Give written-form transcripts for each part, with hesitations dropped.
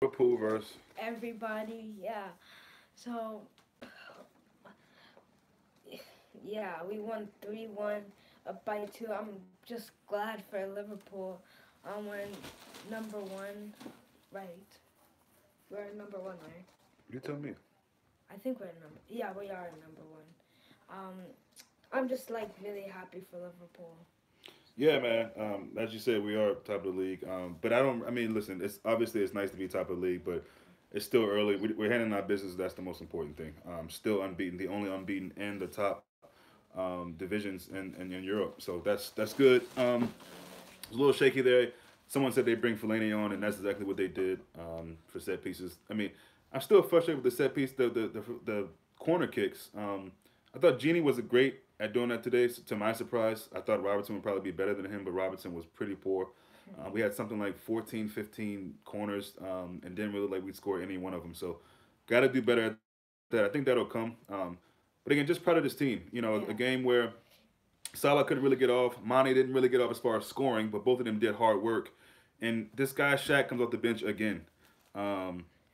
Liverpool versus. everybody. Yeah. So yeah, we won 3-1, up by two. I'm just glad for Liverpool. We're number one, right? We're number one, right? You tell me. I think we're number. Yeah, we are number one. Um, I'm just like really happy for Liverpool. Yeah, man. As you said, we are top of the league. But I don't. I mean, listen. It's obviously it's nice to be top of the league, but it's still early. We're handling our business. That's the most important thing. Still unbeaten. The only unbeaten in the top divisions in Europe. So that's good. It's a little shaky there. Someone said they bring Fellaini on, and that's exactly what they did for set pieces. I mean, I'm still frustrated with the set piece, the corner kicks. I thought Genie was a great at doing that today. So to my surprise, I thought Robertson would probably be better than him, but Robertson was pretty poor. We had something like 14, 15 corners, and didn't really like we'd score any one of them. So, got to do better at that. I think that'll come. But again, just proud of this team. You know, a game Yeah. where Salah couldn't really get off. Mane didn't really get off as far as scoring, but both of them did hard work. And this guy Shaq comes off the bench again.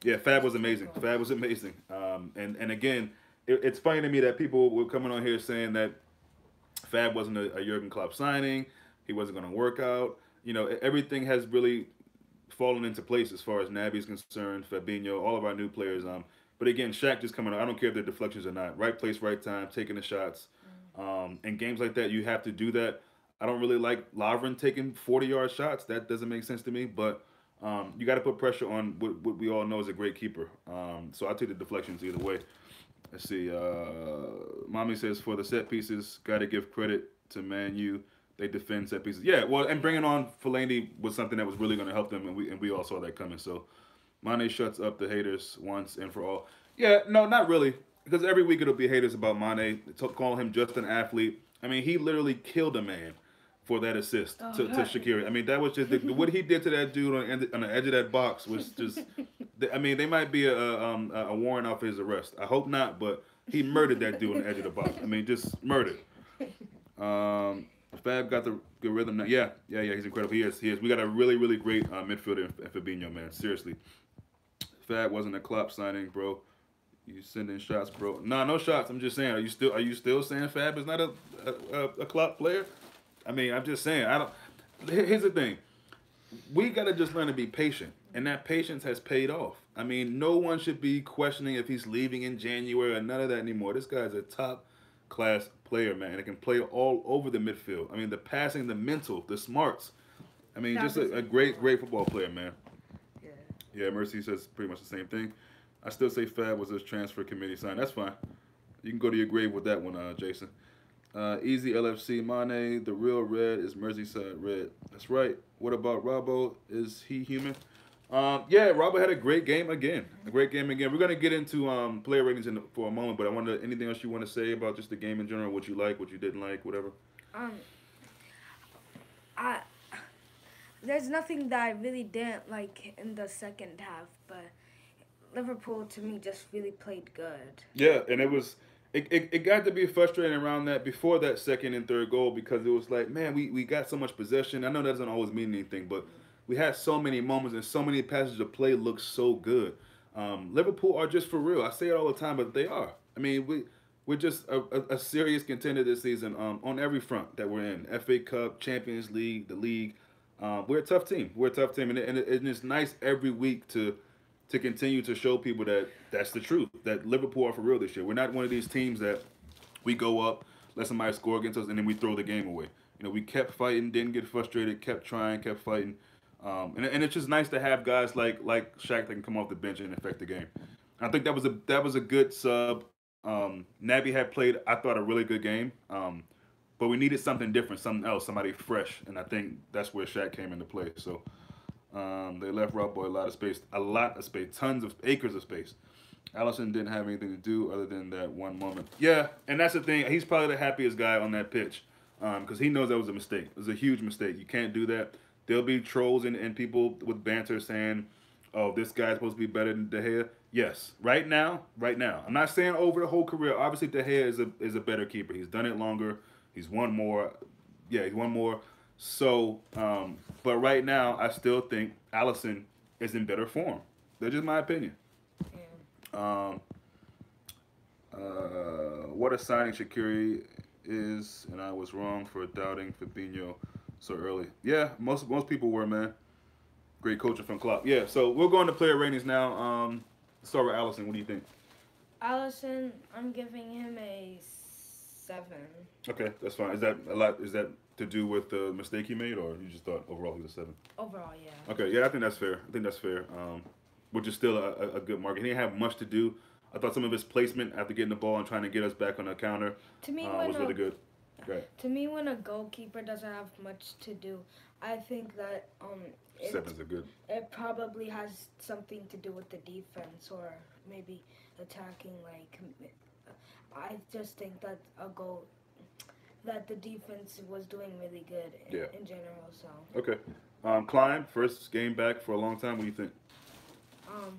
Yeah, Fab Just was keep amazing. going. Fab was amazing. And again, it's funny to me that people were coming on here saying that Fab wasn't a Jurgen Klopp signing. He wasn't going to work out. You know, everything has really fallen into place as far as Naby's concerned, Fabinho, all of our new players. But again, Shaq just coming. I don't care if they're deflections or not. Right place, right time, taking the shots. In games like that, you have to do that. I don't really like Lovren taking 40-yard shots. That doesn't make sense to me. But you got to put pressure on what we all know is a great keeper. So I take the deflections either way. Let's see. Mommy says for the set pieces, got to give credit to Man U. They defend set pieces. Yeah, well, and bringing on Fellaini was something that was really going to help them, and we all saw that coming. So Mane shuts up the haters once and for all. Yeah, no, not really, because every week it'll be haters about Mane, calling him just an athlete. I mean, he literally killed a man for that assist Oh, to Shakiri. I mean, that was just what he did to that dude on the edge of that box was just. I mean, they might be a warrant out for his arrest. I hope not, but he murdered that dude on the edge of the box. I mean, just murdered. Um, Fab got the good rhythm now. Yeah, yeah, yeah. He's incredible. He is. He is. We got a really, really great midfielder in Fabinho, man. Seriously, Fab wasn't a Klopp signing, bro. You sending shots, bro? Nah, no shots. I'm just saying. Are you still saying Fab is not a Klopp player? I mean, I'm just saying. I don't. Here's the thing. We gotta just learn to be patient, and that patience has paid off. I mean, no one should be questioning if he's leaving in January or none of that anymore. This guy's a top class player, man. It can play all over the midfield. I mean, the passing, the mental, the smarts. I mean, Fab just is a incredible. great, great football player, man. Yeah. Yeah, Mercy says pretty much the same thing. I still say Fab was his transfer committee sign. That's fine. You can go to your grave with that one, Jason. Easy LFC Mane, the real red is Merseyside red. That's right. What about Robbo? Is he human? Yeah, Robbo had a great game again. A great game again. We're gonna get into player ratings for a moment, but I wonder anything else you want to say about just the game in general, what you like, what you didn't like, whatever. Um, I there's nothing that I really didn't like in the second half, but Liverpool to me just really played good. Yeah, and it got to be frustrating around that before that second and third goal because it was like, man, we got so much possession. I know that doesn't always mean anything, but we had so many moments and so many passages of play look so good. Liverpool are just for real. I say it all the time, but they are. I mean, we're just a serious contender this season on every front that we're in. FA Cup, Champions League, the league. We're a tough team. We're a tough team, and it's nice every week to continue to show people that that's the truth. That Liverpool are for real this year. We're not one of these teams that we go up, let somebody score against us, and then we throw the game away. You know, we kept fighting, didn't get frustrated, kept trying, kept fighting, and it's just nice to have guys like Shaq that can come off the bench and affect the game. I think that was a good sub. Naby had played, I thought, a really good game, but we needed something different, something else, somebody fresh, and I think that's where Shaq came into play. So they left Rob Boy a lot of space, tons of acres of space. Allison didn't have anything to do other than that one moment. Yeah, and that's the thing. He's probably the happiest guy on that pitch because he knows that was a mistake. It was a huge mistake. You can't do that. There'll be trolls and people with banter saying, "Oh, this guy's supposed to be better than De Gea." Yes, right now, right now. I'm not saying over the whole career. Obviously, De Gea is a better keeper. He's done it longer. He's won more. Yeah, he's won more. So, but right now, I still think Allison is in better form. That's just my opinion. Yeah. Um, what a signing Shakiri is, and I was wrong for doubting Fabinho so early. Yeah, most people were, man. Great coaching from Klopp. Yeah, so we're going to player ratings now. Let's start with Allison. What do you think? Allison, I'm giving him a 7. Okay, that's fine. Is that a lot? Is that to do with the mistake he made, or you just thought overall he was a 7? Overall, yeah. Okay, yeah, I think that's fair. I think that's fair. Which is still a good mark. He didn't have much to do. I thought some of his placement after getting the ball and trying to get us back on the counter To me, when was really good. Okay. to me, when a goalkeeper doesn't have much to do, I think that Sevens are good. it probably has something to do with the defense or maybe attacking. Like, I just think that a goal that the defense was doing really good Yeah. in general. So, Okay. Klein, first game back for a long time. What do you think? um,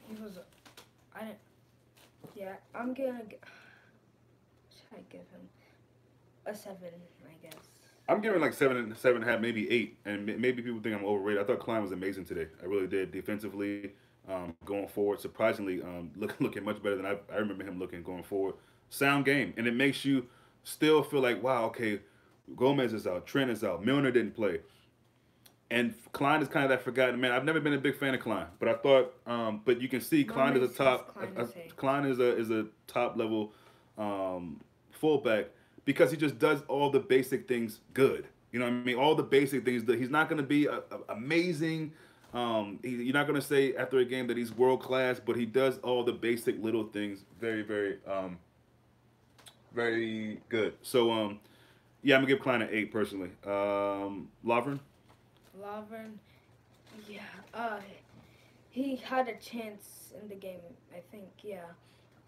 he was. I didn't. Yeah, I'm gonna. Should I give him a 7? I guess. I'm giving like seven and a half, maybe 8, and maybe people think I'm overrated. I thought Klein was amazing today. I really did. Defensively, going forward, surprisingly, looking much better than I remember him looking going forward. Sound game, and it makes you still feel like, wow, okay, Gomez is out, Trent is out, Milner didn't play, and Klein is kind of that forgotten man. I've never been a big fan of Klein, but I thought, but you can see Klein is a top, Klein is a top level fullback because he just does all the basic things good. You know what I mean? All the basic things that he's not going to be amazing. You're not going to say after a game that he's world class, but he does all the basic little things very, very, very good. So, yeah, I'm gonna give Klein an 8 personally. Lovren, Lovren, yeah. He had a chance in the game. I think, yeah.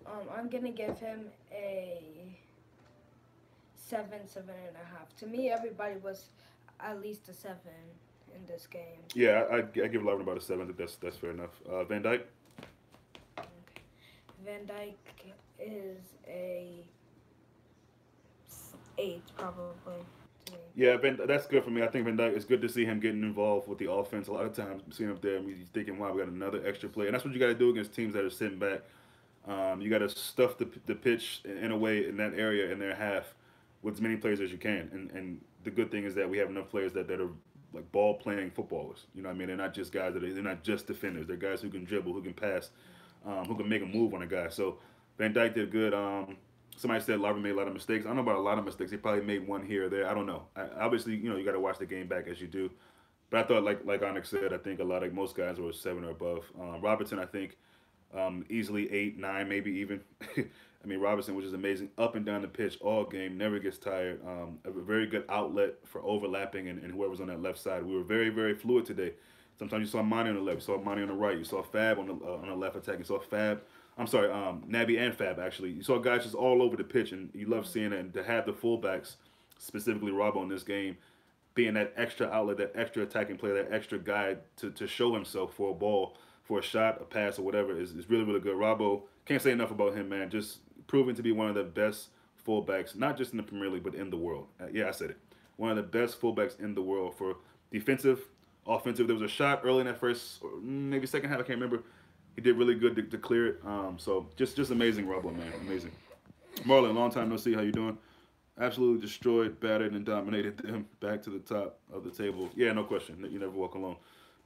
I'm gonna give him a 7, 7.5. To me, everybody was at least a 7 in this game. yeah, I give Lovren about a 7. I think that's fair enough. Van Dyke, Okay. Van Dyke is a 8 probably to me. yeah, that's good for me. I think Van Dyke. It's good to see him getting involved with the offense. A lot of times, seeing him there, and he's thinking, "Wow, we got another extra play," and that's what you got to do against teams that are sitting back. You got to stuff the pitch in a way in that area in their half with as many players as you can. And the good thing is that we have enough players that are like ball playing footballers. You know what I mean? They're not just guys they're not just defenders. They're guys who can dribble, who can pass, who can make a move on a guy. So Van Dyke did good. Somebody said Larvin made a lot of mistakes. I don't know about a lot of mistakes. He probably made one here or there. I don't know. Obviously, you got to watch the game back as you do. But I thought, like Onyx said, I think a lot of most guys were 7 or above. Robertson, I think, easily 8, 9, maybe even. I mean, Robinson, which is amazing, up and down the pitch all game, never gets tired. A very good outlet for overlapping and whoever's on that left side. We were very, very fluid today. Sometimes you saw Monty on the left, you saw Monty on the right, you saw Fab on the left attack, you saw Fab. I'm sorry, Naby and Fab actually. You saw guys just all over the pitch, and you love seeing it. And to have the fullbacks, specifically Robbo in this game, being that extra outlet, that extra attacking player, that extra guy to show himself for a ball, for a shot, a pass, or whatever is really, really good. Robbo, can't say enough about him, man. Just proving to be one of the best fullbacks, not just in the Premier League, but in the world. Yeah, I said it. One of the best fullbacks in the world for defensive, offensive. There was a shot early in that first, or maybe second half, I can't remember. He did really good to clear it. So just amazing, Robbo, man. Amazing. Marlon, long time no see. How you doing? Absolutely destroyed, battered, and dominated them back to the top of the table. Yeah, no question. You never walk alone.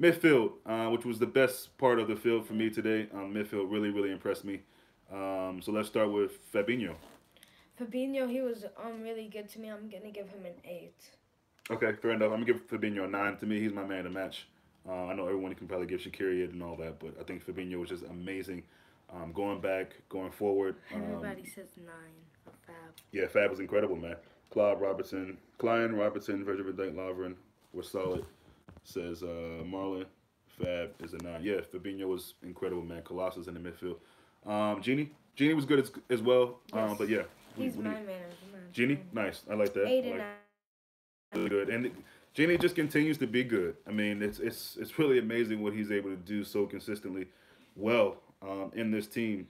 Midfield, which was the best part of the field for me today. Midfield really, really impressed me. So let's start with Fabinho. Fabinho, he was really good to me. I'm gonna give him an 8. Okay, fair enough. I'm gonna give Fabinho a 9. To me, he's my man to match. I know everyone can probably give Shaqiri it and all that, but I think Fabinho was just amazing. Going back, going forward. Everybody says 9 for Fab. Yeah, Fab was incredible, man. Klein, Robertson, Virgil van Dijk, Lovren were solid. Says Marlon, Fab is a 9. Yeah, Fabinho was incredible, man. Colossus in the midfield. Genie was good as well. Yes. But yeah, He's my man. Genie, nice. I like that. 8 I and like 9. really good, and Genie just continues to be good. I mean, it's really amazing what he's able to do so consistently, well in this team.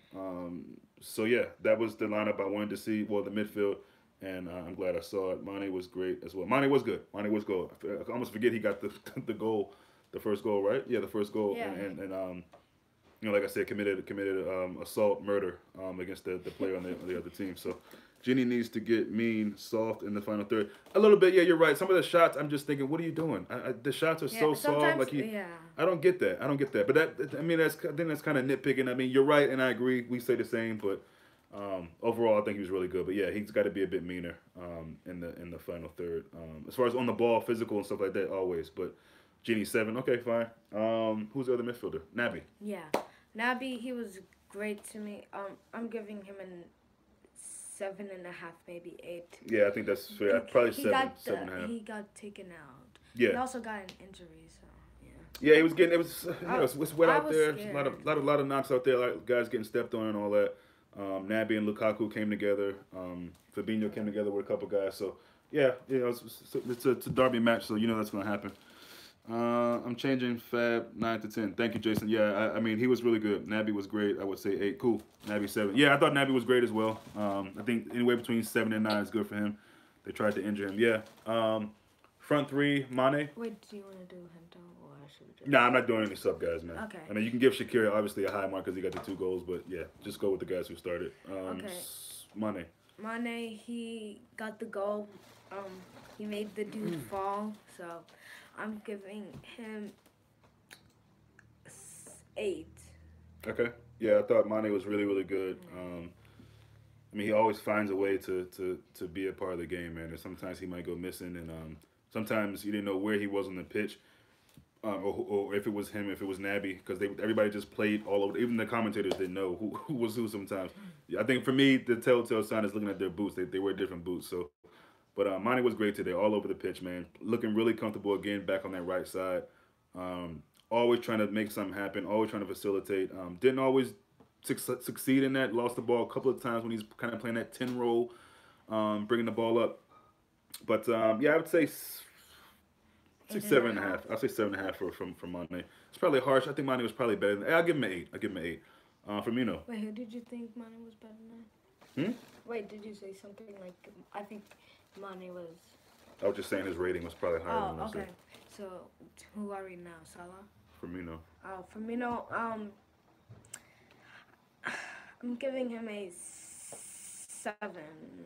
So yeah, that was the lineup I wanted to see. Well, the midfield, and I'm glad I saw it. Mane was great as well. Mane was good. Mane was good. I almost forget he got the the goal, the first goal, right? Yeah, the first goal, Yeah. and like I said, committed assault, murder against the player on the other team. So Ginny needs to get mean, soft in the final third. A little bit, yeah, you're right. Some of the shots, I'm just thinking, what are you doing? The shots are Yeah, so soft. sometimes, Like he, yeah. I don't get that. I don't get that. But I mean, I think that's kind of nitpicking. I mean, you're right, and I agree. We say the same, but overall, I think he was really good. But yeah, he's got to be a bit meaner in the final third. As far as on the ball, physical and stuff like that, always. But Genie 7, okay, fine. Who's the other midfielder? Naby. Yeah. Nabi, he was great to me. I'm giving him a 7.5, maybe 8. Yeah, I think that's fair. Probably He seven, got seven and a half. he got taken out. He Yeah, also got an injury, so yeah. yeah, he was getting. It was I, it's wet I out was there. A scared. lot of knocks out there. Like guys getting stepped on and all that. Naby and Lukaku came together. Fabinho came together with a couple guys. So yeah, it's a derby match. So you know that's gonna happen. I'm changing Fab 9 to 10. Thank you, Jason. Yeah, I mean he was really good. Naby was great. I would say 8. Cool. Naby 7. Yeah, I thought Naby was great as well. I think anywhere between 7 and 9 is good for him. They tried to injure him. Yeah. Front three, Mane. Wait, do you want to do Hento or should we Nah, just? I'm not doing any sub guys, man. Okay. I mean, you can give Shakira obviously a high mark because he got the 2 goals, but yeah, just go with the guys who started. Okay. Mane. Mane, he got the goal. Um, he made the dude fall. So, I'm giving him 8. Okay. Yeah, I thought Mane was really, really good. I mean, he always finds a way to be a part of the game, man. And sometimes he might go missing, and sometimes you didn't know where he was on the pitch, or if it was him, if it was Naby, because everybody just played all over. Even the commentators didn't know who was who sometimes. Yeah, I think for me, the telltale sign is looking at their boots. They wear different boots. So, but Mane was great today, all over the pitch, man. Looking really comfortable again, back on that right side. Always trying to make something happen. Always trying to facilitate. Didn't always succeed in that. Lost the ball a couple of times when he's kind of playing that 10 role, bringing the ball up. But yeah, I would say 7.5. I'll say 7.5 for Mane. It's probably harsh. I think Mane was probably better. I'll give him an 8. I'll give him an 8. Firmino. Wait, who did you think Mane was better than? Hmm? Wait, did you say something like, I think Mane was... I was just saying his rating was probably higher than Oh, I okay. said. So, who are we now? Salah? Firmino. Oh, Firmino, I'm giving him a 7.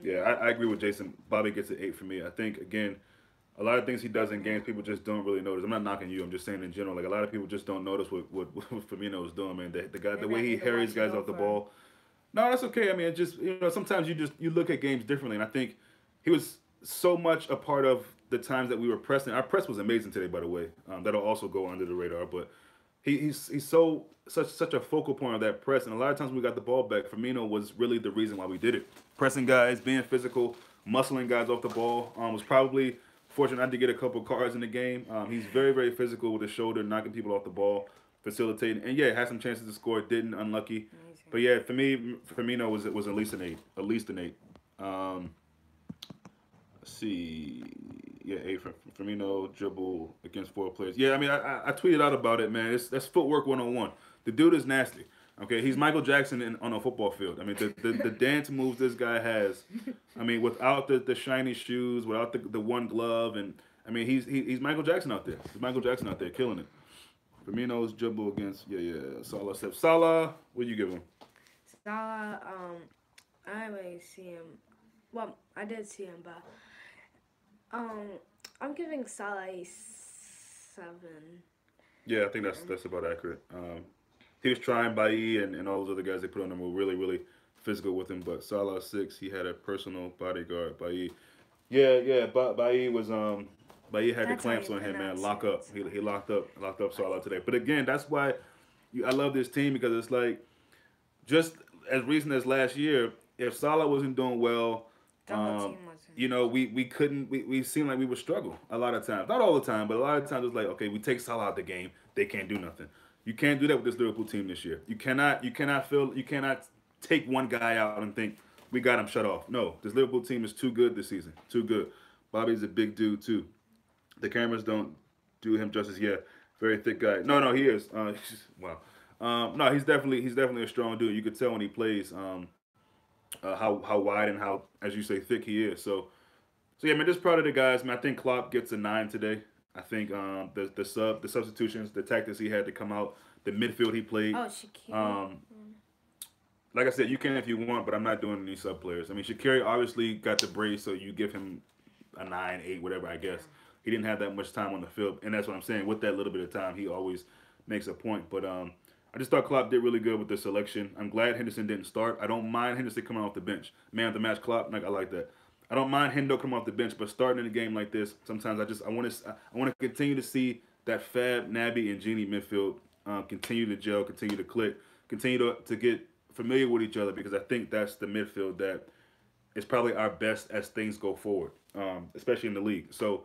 Yeah, I agree with Jason. Bobby gets an 8 for me. I think again, a lot of things he does in games, people just don't really notice. I'm not knocking you. I'm just saying in general, like a lot of people just don't notice what Firmino is doing, man. The guy, the Maybe I way he need to harries watch it guys off the over. ball. No, that's okay. I mean, it just sometimes you look at games differently, and I think he was so much a part of the times that we were pressing. Our press was amazing today, by the way. That'll also go under the radar, but he's such a focal point of that press, and a lot of times when we got the ball back, Firmino was really the reason why we did it. Pressing guys, being physical, muscling guys off the ball. Was probably fortunate not to get a couple cards in the game. He's very, very physical with his shoulder, knocking people off the ball, facilitating, and yeah, had some chances to score, didn't, unlucky. Amazing. But yeah, for me, Firmino was at least an 8, at least an 8. Let's see, yeah, 8 for Firmino, dribble against 4 players. Yeah, I mean, I tweeted out about it, man. That's footwork 101. The dude is nasty. Okay, he's Michael Jackson on a football field. I mean, the dance moves this guy has. I mean, without the shiny shoes, without the one glove, and I mean, he's Michael Jackson out there. He's Michael Jackson out there, killing it. Firmino's dribble against Salah. Salah, what do you give him? Salah, I may see him. Well, I did see him, but I'm giving Salah a 7. Yeah, I think that's about accurate. He was trying Bailly and all those other guys they put on him were really, really physical with him. But Salah 6, he had a personal bodyguard. Bailly, yeah. Bailly was Bailly had the That's how clamps you on him, man. pronounce Lock it. up. He locked up Salah today. But again, that's why I love this team because it's like just as recent as last year, if Salah wasn't doing well, The whole team wasn't. we couldn't we seemed like we would struggle a lot of times. Not all the time, but a lot of times it was like, okay, we take Salah out the game, they can't do nothing. You can't do that with this Liverpool team this year. You cannot take one guy out and think we got him shut off. No, this Liverpool team is too good this season. Too good. Bobby's a big dude too. The cameras don't do him justice yet. Very thick guy. No, he is. Wow. No, he's definitely a strong dude. You could tell when he plays how wide and how, as you say, thick he is. So yeah, man, just proud of the guys, man. I think Klopp gets a 9 today. I think the substitutions, the tactics he had to come out, the midfield he played. Oh, Shakira. Um, like I said, you can if you want, but I'm not doing any sub players. I mean, Shakiri obviously got the brace, so you give him a 9, 8, whatever. I guess he didn't have that much time on the field, and that's what I'm saying. With that little bit of time, he always makes a point. But I just thought Klopp did really good with the selection. I'm glad Henderson didn't start. I don't mind Henderson coming off the bench. Man of the match, Klopp. Like I like that. I don't mind Hendo coming off the bench, but starting in a game like this, sometimes I want to continue to see that Fab, Naby, and Genie midfield continue to gel, continue to click, continue to get familiar with each other because I think that's the midfield that is probably our best as things go forward, especially in the league. So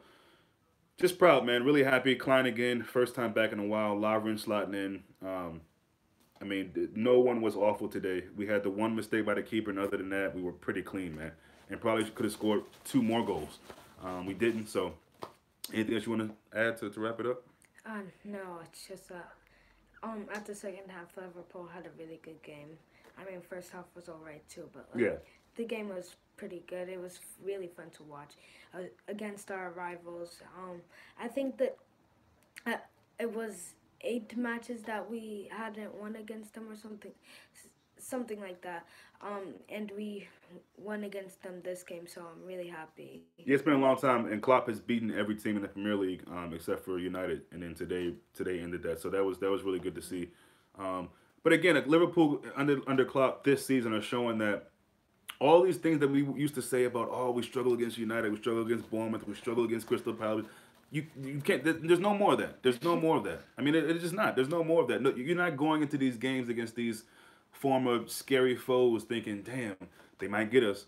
just proud, man. Really happy. Klein again, first time back in a while. Lovren slotting in. I mean, no one was awful today. We had the one mistake by the keeper, and other than that, we were pretty clean, man. And probably could have scored 2 more goals. We didn't. So, anything else you want to add to wrap it up? No, it's just at the second half, Liverpool had a really good game. I mean, first half was alright too, but Yeah. the game was pretty good. It was really fun to watch against our rivals. I think that uh, it was 8 matches that we hadn't won against them or something like that. And we won against them this game, so I'm really happy. Yeah, it's been a long time, and Klopp has beaten every team in the Premier League except for United, and then today ended that. So that was really good to see. But again, like Liverpool under Klopp this season are showing that all these things that we used to say about we struggle against United, we struggle against Bournemouth, we struggle against Crystal Palace. You can't. There's no more of that. There's no more of that. I mean, it's just not. There's no more of that. No, you're not going into these games against these former scary foes thinking, damn, they might get us.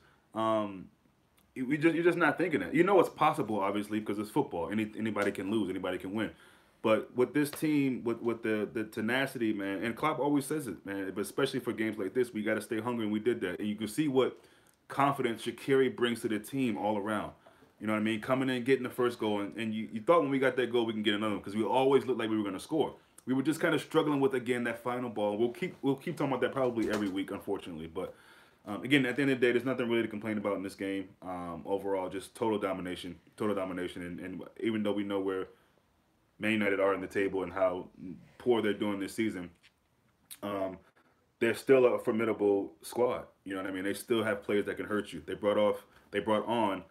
You're just not thinking that. You know it's possible, obviously, because it's football. Anybody can lose, anybody can win. But with this team, with the tenacity, man, and Klopp always says it, man. But especially for games like this, we got to stay hungry, and we did that. And you can see what confidence Shaqiri brings to the team all around. You know what I mean? Coming in, getting the first goal, and you thought when we got that goal, we can get another one because we always looked like we were going to score. We were just kind of struggling with again that final ball. We'll keep talking about that probably every week, unfortunately. But again, at the end of the day, there's nothing really to complain about in this game. Overall, just total domination. And even though we know where Man United are in the table and how poor they're doing this season, um, they're still a formidable squad. You know what I mean? They still have players that can hurt you. They brought on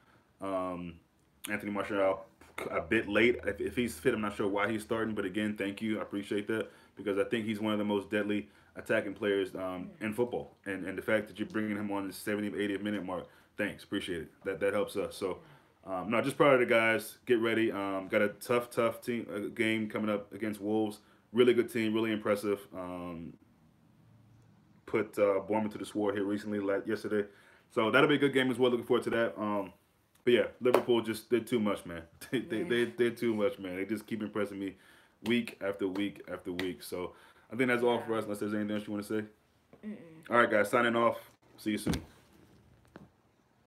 Anthony Martial a bit late. If he's fit, I'm not sure why he's starting. But again, thank you. I appreciate that because I think he's one of the most deadly attacking players in football. And the fact that you're bringing him on the 70th, 80th minute mark, thanks. Appreciate it. That helps us. So, no, just proud of the guys. Get ready. Got a tough team game coming up against Wolves. Really good team. Really impressive. Put Bournemouth to the sword here recently, like yesterday. So that'll be a good game as well. Looking forward to that. But yeah, Liverpool just did too much, man. They did too much, man. They just keep impressing me week after week after week. So I think that's all for us. Unless there's anything else you want to say. All right, guys, signing off. See you soon.